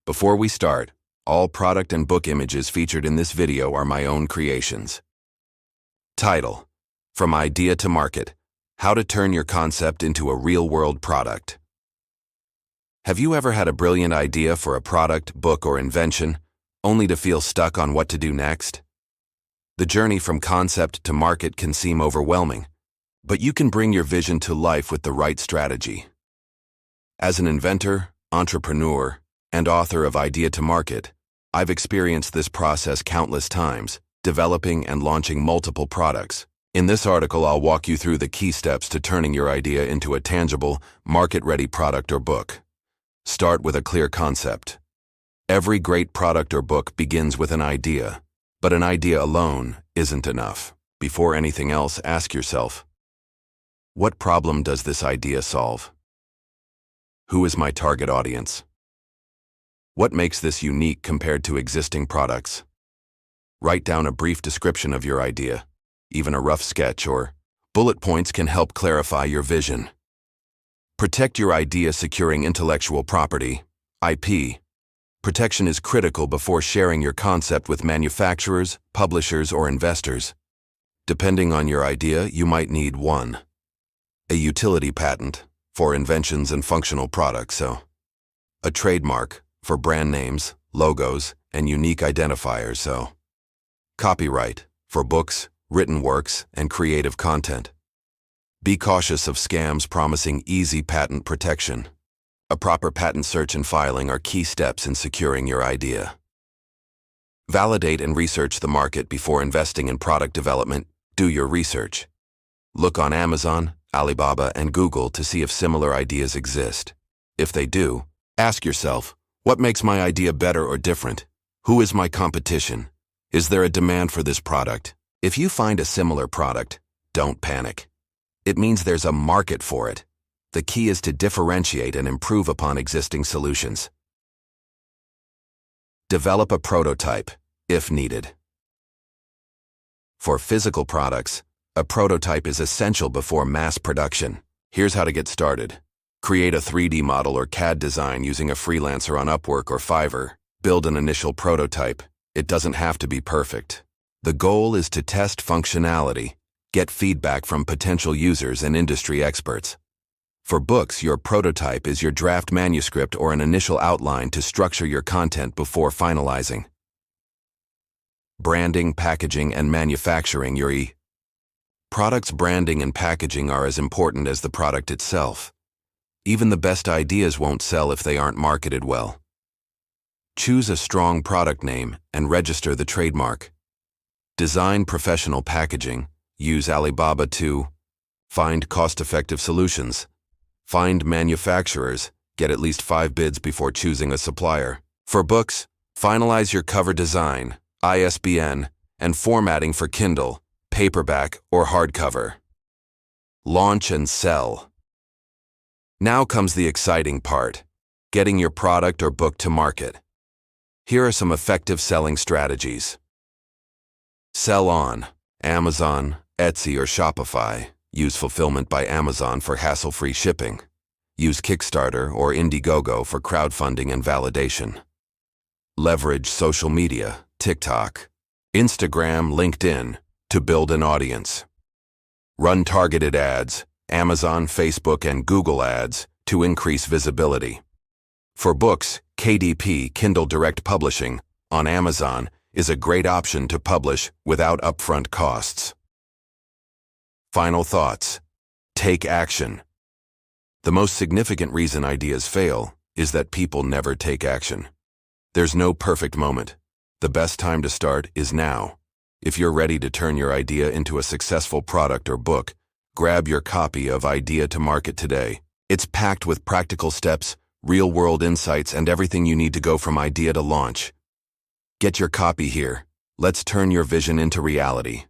Before we start, all product and book images featured in this video are my own creations. Title: From Idea to Market: How to Turn Your Concept into a Real-World Product. Have you ever had a brilliant idea for a product, book, or invention, only to feel stuck on what to do next? The journey from concept to market can seem overwhelming, but you can bring your vision to life with the right strategy. As an inventor, entrepreneur, and author of Idea to Market, I've experienced this process countless times, developing and launching multiple products. In this article, I'll walk you through the key steps to turning your idea into a tangible, market-ready product or book. Start with a clear concept. Every great product or book begins with an idea, but an idea alone isn't enough. Before anything else, ask yourself, what problem does this idea solve? Who is my target audience? What makes this unique compared to existing products? Write down a brief description of your idea. Even a rough sketch or bullet points can help clarify your vision. Protect your idea, securing intellectual property, IP. Protection is critical before sharing your concept with manufacturers, publishers, or investors. Depending on your idea, you might need 1. A utility patent for inventions and functional products, a trademark for brand names, logos, and unique identifiers, copyright for books, written works, and creative content. Be cautious of scams promising easy patent protection. A proper patent search and filing are key steps in securing your idea. Validate and research the market before investing in product development. Do your research. Look on Amazon, Alibaba, and Google to see if similar ideas exist. If they do, ask yourself, what makes my idea better or different? Who is my competition? Is there a demand for this product? If you find a similar product, don't panic. It means there's a market for it. The key is to differentiate and improve upon existing solutions. Develop a prototype, if needed. For physical products, a prototype is essential before mass production. Here's how to get started. Create a 3D model or CAD design using a freelancer on Upwork or Fiverr. Build an initial prototype. It doesn't have to be perfect. The goal is to test functionality, get feedback from potential users and industry experts. For books, your prototype is your draft manuscript or an initial outline to structure your content before finalizing. Branding, packaging, and manufacturing your product's branding and packaging are as important as the product itself. Even the best ideas won't sell if they aren't marketed well. Choose a strong product name and register the trademark. Design professional packaging. Use Alibaba to find cost-effective solutions. Find manufacturers. Get at least 5 bids before choosing a supplier. For books, finalize your cover design, ISBN, and formatting for Kindle, paperback, or hardcover. Launch and sell. Now comes the exciting part, getting your product or book to market. Here are some effective selling strategies. Sell on Amazon, Etsy, or Shopify. Use Fulfillment by Amazon for hassle-free shipping. Use Kickstarter or Indiegogo for crowdfunding and validation. Leverage social media, TikTok, Instagram, LinkedIn, to build an audience. Run targeted ads, Amazon, Facebook, and Google ads, to increase visibility. For books, KDP, Kindle Direct Publishing, on Amazon, is a great option to publish without upfront costs. Final thoughts. Take action. The most significant reason ideas fail is that people never take action. There's no perfect moment. The best time to start is now. If you're ready to turn your idea into a successful product or book, grab your copy of Idea to Market today. It's packed with practical steps, real-world insights, and everything you need to go from idea to launch. Get your copy here. Let's turn your vision into reality.